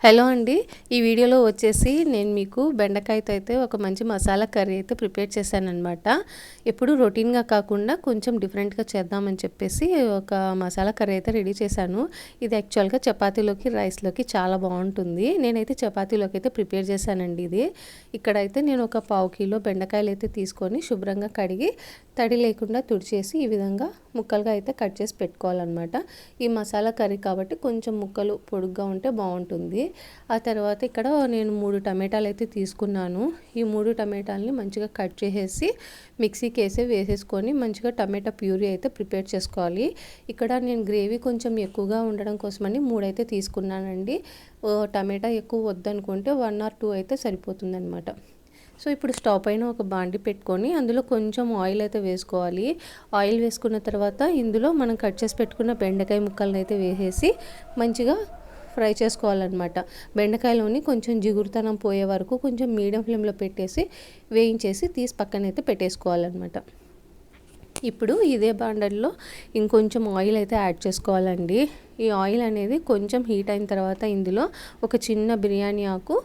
Hello అండి. ఈ వీడియోలో వచ్చేసి నేను మీకు బెండకాయతో అయితే ఒక మంచి మసాలా కర్రీ అయితే ప్రిపేర్ చేశాననమాట. ఎప్పుడు రొటీన్‌గా కాకుండా కొంచెం డిఫరెంట్‌గా చేద్దామని చెప్పేసి ఒక మసాలా కర్రీ అయితే రెడీ చేశాను. ఇది యాక్చువల్‌గా చపాతీలోకి, రైస్‌లోకి చాలా బాగుంటుంది. నేనైతే చపాతీలోకి అయితే ప్రిపేర్ చేశానండి ఇది. ఇక్కడైతే నేను ఒక పావు కిలో బెండకాయలు అయితే తీసుకొని శుభ్రంగా కడిగి తడి లేకుండా తుడిచేసి ఈ విధంగా ముక్కలుగా అయితే కట్ చేసి పెట్టుకోవాలన్నమాట. ఈ మసాలా కర్రీ కాబట్టి కొంచెం ముక్కలు పొడుగ్గా ఉంటే బాగుంటుంది. ఆ తర్వాత ఇక్కడ నేను 3 టమాటాలు అయితే తీసుకున్నాను. ఈ 3 టమాటాలని మంచిగా కట్ చేసేసి మిక్సీకి వేసేసుకొని మంచిగా టమాటా ప్యూరీ అయితే ప్రిపేర్ చేసుకోవాలి. ఇక్కడ నేను గ్రేవీ కొంచెం ఎక్కువగా ఉండడం కోసమని 3 అయితే తీసుకున్నానండి. టమాటా ఎక్కువ వద్దనుకుంటే 1 ఆర్ 2 అయితే సరిపోతుందన్నమాట. సో ఇప్పుడు స్టవ్ పైన ఒక బాండి పెట్టుకొని అందులో కొంచెం ఆయిల్ అయితే వేసుకోవాలి. ఆయిల్ వేసుకున్న తర్వాత ఇందులో మనం కట్ చేసి పెట్టుకున్న బెండకాయ ముక్కలను అయితే వేసేసి మంచిగా ఫ్రై చేసుకోవాలన్నమాట. బెండకాయలోని కొంచెం జిగురుతనం పోయే వరకు కొంచెం మీడియం ఫ్లేమ్లో పెట్టేసి వేయించేసి తీసి పక్కనైతే పెట్టేసుకోవాలన్నమాట. ఇప్పుడు ఇదే బాండల్లో ఇంకొంచెం ఆయిల్ అయితే యాడ్ చేసుకోవాలండి. ఈ ఆయిల్ అనేది కొంచెం హీట్ అయిన తర్వాత ఇందులో ఒక చిన్న బిర్యానీ ఆకు,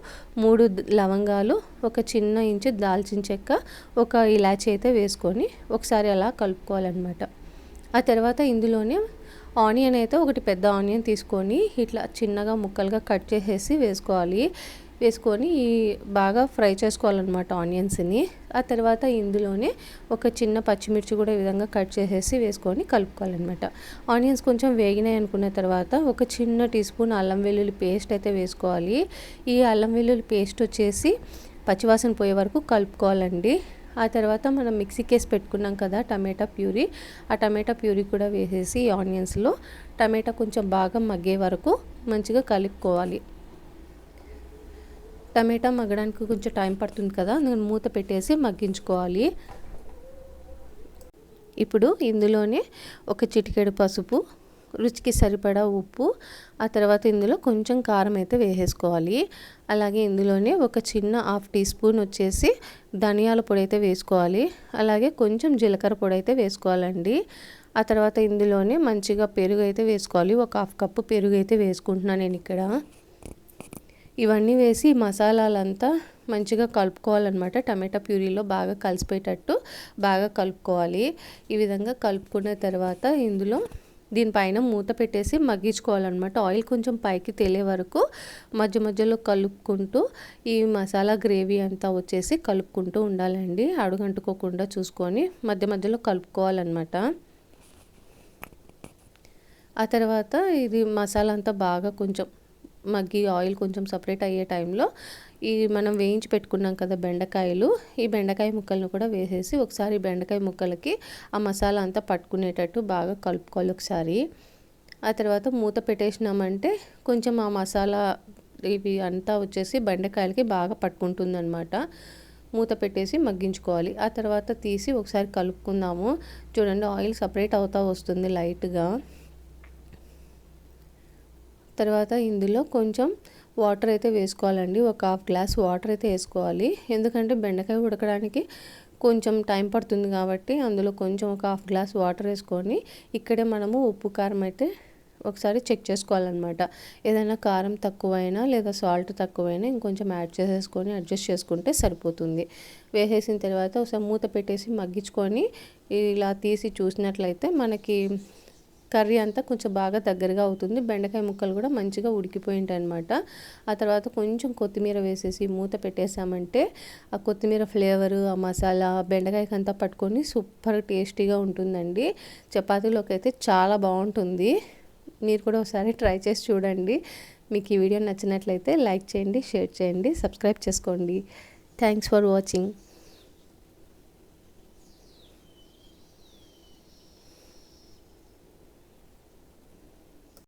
3 లవంగాలు, ఒక చిన్న ఇంచు దాల్చిన చెక్క, ఒక ఇలాచీ అయితే వేసుకొని ఒకసారి అలా కలుపుకోవాలన్నమాట. ఆ తర్వాత ఇందులోనే ఆనియన్ అయితే ఒకటి పెద్ద ఆనియన్ తీసుకొని ఇట్లా చిన్నగా ముక్కలుగా కట్ చేసేసి వేసుకొని బాగా ఫ్రై చేసుకోవాలన్నమాట ఆనియన్స్ని. ఆ తర్వాత ఇందులోనే ఒక చిన్న పచ్చిమిర్చి కూడా ఈ విధంగా కట్ చేసేసి వేసుకొని కలుపుకోవాలన్నమాట. ఆనియన్స్ కొంచెం వేగినాయి అనుకున్న తర్వాత ఒక చిన్న టీ స్పూన్ అల్లం వెల్లుల్లి పేస్ట్ అయితే వేసుకోవాలి. ఈ అల్లం వెల్లుల్లి పేస్ట్ వచ్చేసి పచ్చివాసన పోయే వరకు కలుపుకోవాలండి. ఆ తర్వాత మనం మిక్సీకి వేసి పెట్టుకున్నాం కదా టమాటా ప్యూరీ, ఆ టమాటా ప్యూరీ కూడా వేసేసి ఆనియన్స్లో టమాటా కొంచెం బాగా మగ్గే వరకు మంచిగా కలుపుకోవాలి. టమాటా మగ్గడానికి కొంచెం టైం పడుతుంది కదా, నేను మూత పెట్టేసి మగ్గించుకోవాలి. ఇప్పుడు ఇందులోనే ఒక చిటికెడు పసుపు, రుచికి సరిపడా ఉప్పు, ఆ తర్వాత ఇందులో కొంచెం కారం అయితే వేసేసుకోవాలి. అలాగే ఇందులోనే ఒక చిన్న 1/2 టీ స్పూన్ వచ్చేసి ధనియాల పొడి అయితే వేసుకోవాలి. అలాగే కొంచెం జీలకర్ర పొడి అయితే వేసుకోవాలండి. ఆ తర్వాత ఇందులోనే మంచిగా పెరుగు అయితే వేసుకోవాలి. ఒక 1/2 కప్పు పెరుగు అయితే వేసుకుంటున్నాను నేను ఇక్కడ. ఇవన్నీ వేసి మసాలాలంతా మంచిగా కలుపుకోవాలన్నమాట. టమాటా ప్యూరీలో బాగా కలిసిపోయేటట్టు బాగా కలుపుకోవాలి. ఈ విధంగా కలుపుకున్న తర్వాత ఇందులో దీనిపైన మూత పెట్టేసి మగ్గించుకోవాలన్నమాట. ఆయిల్ కొంచెం పైకి తేలే వరకు మధ్య మధ్యలో కలుపుకుంటూ ఈ మసాలా గ్రేవీ అంతా వచ్చేసి కలుపుకుంటూ ఉండాలండి. అడుగంటుకోకుండా చూసుకొని మధ్య మధ్యలో కలుపుకోవాలన్నమాట. ఆ తర్వాత ఇది మసాలా అంతా బాగా కొంచెం మగ్గి ఆయిల్ కొంచెం సపరేట్ అయ్యే టైంలో ఈ మనం వేయించి పెట్టుకున్నాం కదా బెండకాయలు, ఈ బెండకాయ ముక్కలను కూడా వేసేసి ఒకసారి బెండకాయ ముక్కలకి ఆ మసాలా అంతా పట్టుకునేటట్టు బాగా కలుపుకోవాలి ఒకసారి. ఆ తర్వాత మూత పెట్టేసినామంటే కొంచెం ఆ మసాలా ఇవి అంతా వచ్చేసి బెండకాయలకి బాగా పట్టుకుంటుందన్నమాట. మూత పెట్టేసి మగ్గించుకోవాలి. ఆ తర్వాత తీసి ఒకసారి కలుపుకుందాము. చూడండి ఆయిల్ సపరేట్ అవుతూ వస్తుంది లైట్గా. తర్వాత ఇందులో కొంచెం వాటర్ అయితే వేసుకోవాలండి. ఒక 1/2 గ్లాస్ వాటర్ అయితే వేసుకోవాలి. ఎందుకంటే బెండకాయ ఉడకడానికి కొంచెం టైం పడుతుంది కాబట్టి అందులో కొంచెం ఒక 1/2 గ్లాస్ వాటర్ వేసుకొని ఇక్కడే మనము ఉప్పు కారం అయితే ఒకసారి చెక్ చేసుకోవాలన్నమాట. ఏదైనా కారం తక్కువైనా లేదా సాల్ట్ తక్కువైనా ఇంకొంచెం యాడ్ చేసేసుకొని అడ్జస్ట్ చేసుకుంటే సరిపోతుంది. వేసేసిన తర్వాత ఒకసారి మూత పెట్టేసి మగ్గించుకొని ఇలా తీసి చూసినట్లయితే మనకి కర్రీ అంతా కొంచెం బాగా దగ్గరగా అవుతుంది. బెండకాయ ముక్కలు కూడా మంచిగా ఉడికిపోయి ఉంటాయి అన్నమాట. ఆ తర్వాత కొంచెం కొత్తిమీర వేసేసి మూత పెట్టేసామంటే ఆ కొత్తిమీర ఫ్లేవరు, ఆ మసాలా బెండకాయకి అంతా పట్టుకొని సూపర్ టేస్టీగా ఉంటుందండి. చపాతీలోకి అయితే చాలా బాగుంటుంది. మీరు కూడా ఒకసారి ట్రై చేసి చూడండి. మీకు ఈ వీడియో నచ్చినట్లయితే లైక్ చేయండి, షేర్ చేయండి, సబ్స్క్రైబ్ చేసుకోండి. Thanks for watching.